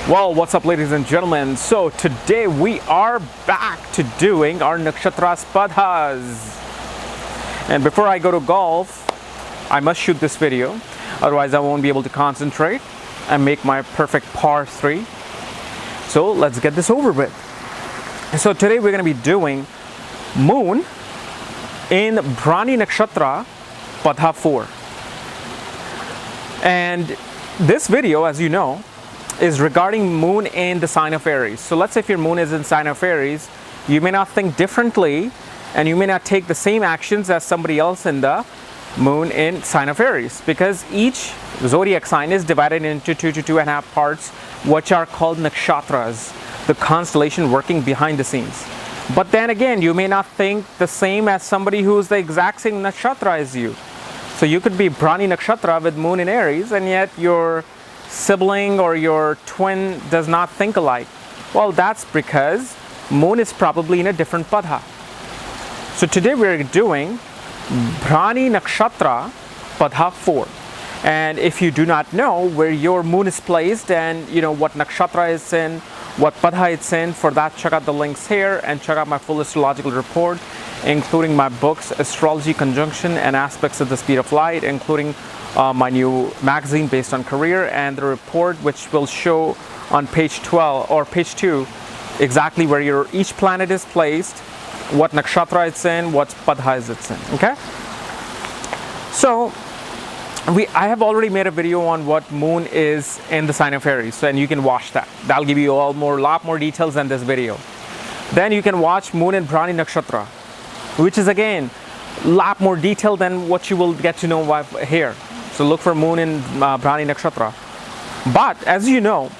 Well, what's up, ladies and gentlemen? So today we are back to doing our nakshatra spadhas. And before I go to golf, I must shoot this video, otherwise I won't be able to concentrate and make my perfect par 3. So let's get this over with. So today we're going to be doing moon in Bharani nakshatra padha 4. And this video, as you know, is regarding moon in the sign of Aries. So let's say if your moon is in sign of Aries, you may not think differently and you may not take the same actions as somebody else in the moon in sign of Aries, because each zodiac sign is divided into 2 to 2.5 parts, which are called nakshatras, the constellation working behind the scenes. But then again, you may not think the same as somebody who's the exact same nakshatra as you. So you could be Bharani nakshatra with moon in Aries, and yet your sibling or your twin does not think alike. Well, that's because moon is probably in a different padha. So today we're doing Bharani nakshatra padha 4. And if you do not know where your moon is placed and you know what nakshatra it's in, what padha it's in, for that check out the links here and check out my full astrological report, including my books Astrology, Conjunction and Aspects of the Speed of Light, including my new magazine based on career, and the report which will show on page 12 or page 2 exactly where each planet is placed, what nakshatra it's in, what padha is it's in. Okay, so I have already made a video on what moon is in the sign of Aries, so, and you can watch that. That'll give you a lot more details than this video. Then you can watch moon in Bharani nakshatra, which is again a lot more detailed than what you will get to know here. So look for moon in Bharani nakshatra. But as you know,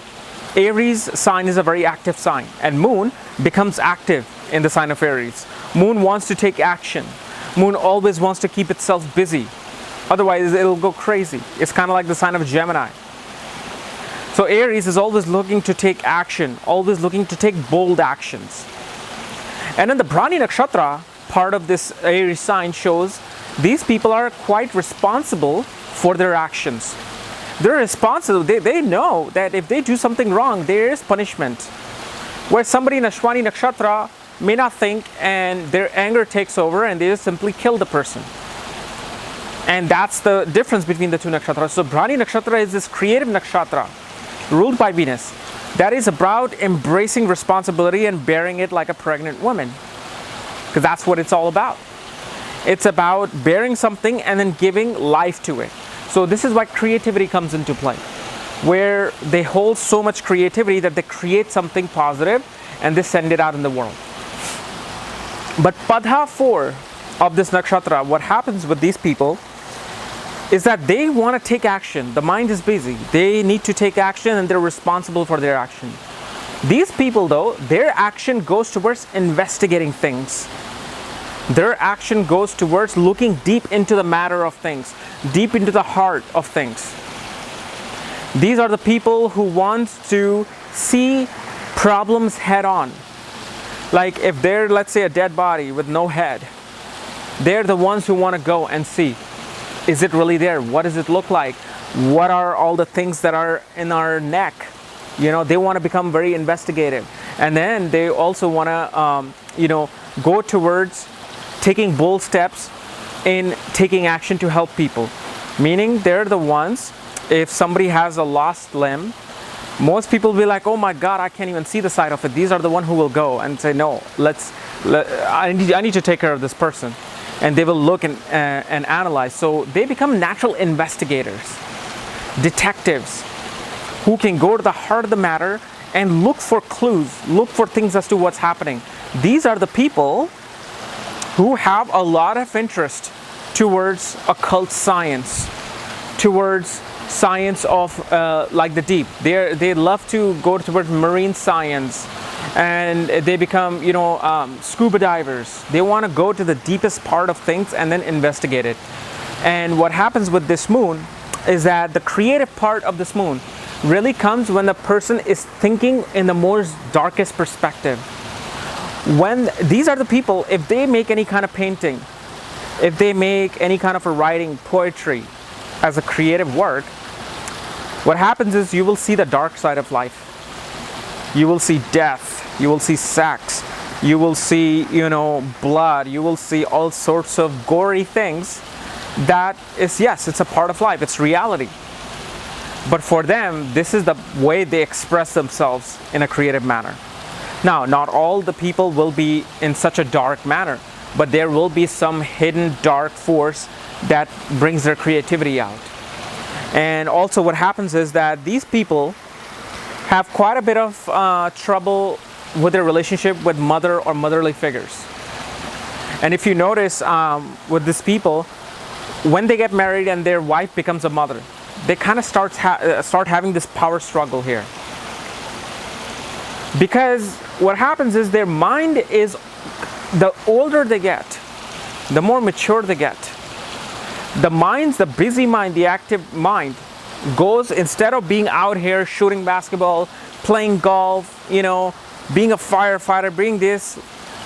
Aries sign is a very active sign, and moon becomes active in the sign of Aries. Moon wants to take action. Moon always wants to keep itself busy. Otherwise, it'll go crazy. It's kind of like the sign of Gemini. So Aries is always looking to take action, always looking to take bold actions. And in the Bharani nakshatra, part of this Aries sign shows these people are quite responsible for their actions. They're responsible. They know that if they do something wrong, there is punishment. Where somebody in Ashwani nakshatra may not think, and their anger takes over and they just simply kill the person. And that's the difference between the two nakshatras. So Bharani nakshatra is this creative nakshatra ruled by Venus that is about embracing responsibility and bearing it like a pregnant woman, because that's what it's all about. It's about bearing something and then giving life to it. So this is why creativity comes into play, where they hold so much creativity that they create something positive and they send it out in the world. But padha 4 of this nakshatra, what happens with these people is that they want to take action. The mind is busy. They need to take action and they're responsible for their action. These people though, their action goes towards investigating things. Their action goes towards looking deep into the matter of things, deep into the heart of things. These are the people who want to see problems head on. Like if they're, let's say, a dead body with no head, they're the ones who want to go and see, is it really there? What does it look like? What are all the things that are in our neck? You know, they want to become very investigative. And then they also want to, go towards taking bold steps in taking action to help people. Meaning they're the ones, if somebody has a lost limb, most people will be like, oh my God, I can't even see the side of it. These are the one who will go and say, no, I need to take care of this person. And they will look and analyze. So they become natural investigators, detectives, who can go to the heart of the matter and look for clues, look for things as to what's happening. These are the people who have a lot of interest towards occult science, towards science of like the deep. They love to go towards marine science, and they become scuba divers. They want to go to the deepest part of things and then investigate it. And what happens with this moon is that the creative part of this moon really comes when the person is thinking in the most darkest perspective. When these are the people, if they make any kind of painting, if they make any kind of a writing, poetry as a creative work, what happens is you will see the dark side of life. You will see death, you will see sex, you will see, blood, you will see all sorts of gory things. That is, yes, it's a part of life, it's reality. But for them, this is the way they express themselves in a creative manner. Now, not all the people will be in such a dark manner, but there will be some hidden dark force that brings their creativity out. And also what happens is that these people have quite a bit of trouble with their relationship with mother or motherly figures. And if you notice with these people, when they get married and their wife becomes a mother, they kind of start having this power struggle here. Because what happens is their mind is, the older they get, the more mature they get. The busy mind, the active mind goes, instead of being out here shooting basketball, playing golf, being a firefighter, being this,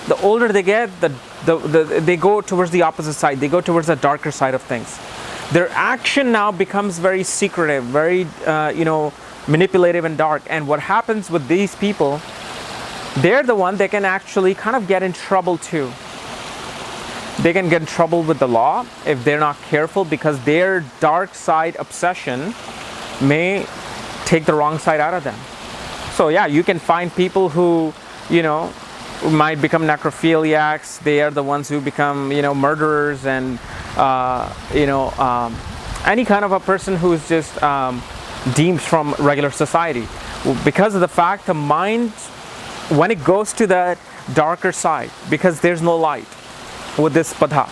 the older they get, they go towards the opposite side. They go towards the darker side of things. Their action now becomes very secretive, very, manipulative and dark. And what happens with these people, they're the one that can actually kind of get in trouble too. They can get in trouble with the law if they're not careful, because their dark side obsession may take the wrong side out of them. So yeah, you can find people who, might become necrophiliacs. They are the ones who become, murderers, and any kind of a person who is just deemed from regular society. Because of the fact the mind, when it goes to the darker side, because there's no light with this padha,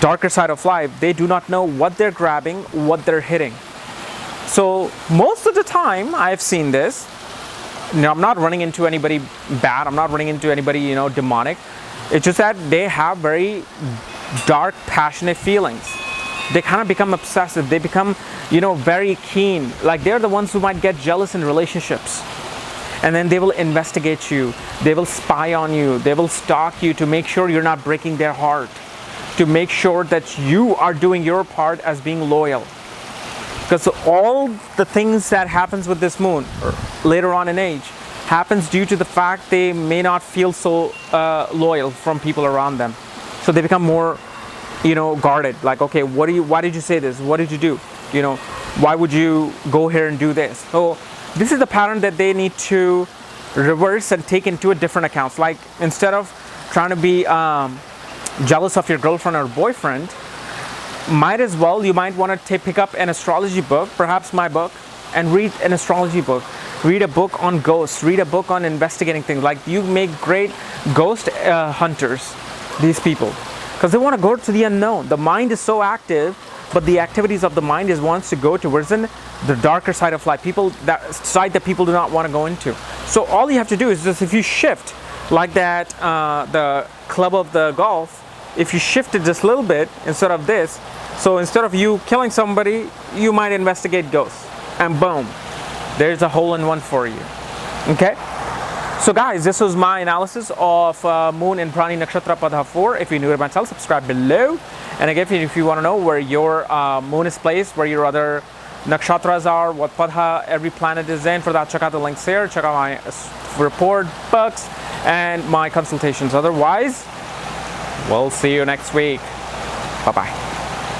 darker side of life, they do not know what they're grabbing, what they're hitting. So most of the time I've seen this. I'm not running into anybody bad, I'm not running into anybody demonic. It's just that they have very dark, passionate feelings. They kind of become obsessive, they become very keen. Like, they're the ones who might get jealous in relationships, and then they will investigate you, they will spy on you, they will stalk you to make sure you're not breaking their heart, to make sure that you are doing your part as being loyal. Because all the things that happens with this moon later on in age happens due to the fact they may not feel so loyal from people around them. So they become more guarded. Like, okay, why did you say this? What did you do? Why would you go here and do this? So this is the pattern that they need to reverse and take into a different accounts. Like, instead of trying to be jealous of your girlfriend or boyfriend, you might want to pick up an astrology book, perhaps my book, and read an astrology book. Read a book on ghosts, read a book on investigating things. Like, you make great ghost hunters, these people, because they want to go to the unknown. The mind is so active, but the activities of the mind wants to go towards the darker side of life, that side that people do not want to go into. So all you have to do is just, if you shift like that, the club of the golf, if you shift it just a little bit instead of this, so instead of you killing somebody, you might investigate ghosts, and boom, there's a hole-in-one for you. Okay, so guys, this was my analysis of moon in Bharani nakshatra padha 4. If you're new to my channel, subscribe below. And again, if you want to know where your moon is placed, where your other nakshatras are, what padha every planet is in, for that, check out the links here. Check out my report books and my consultations. Otherwise, we'll see you next week. Bye-bye.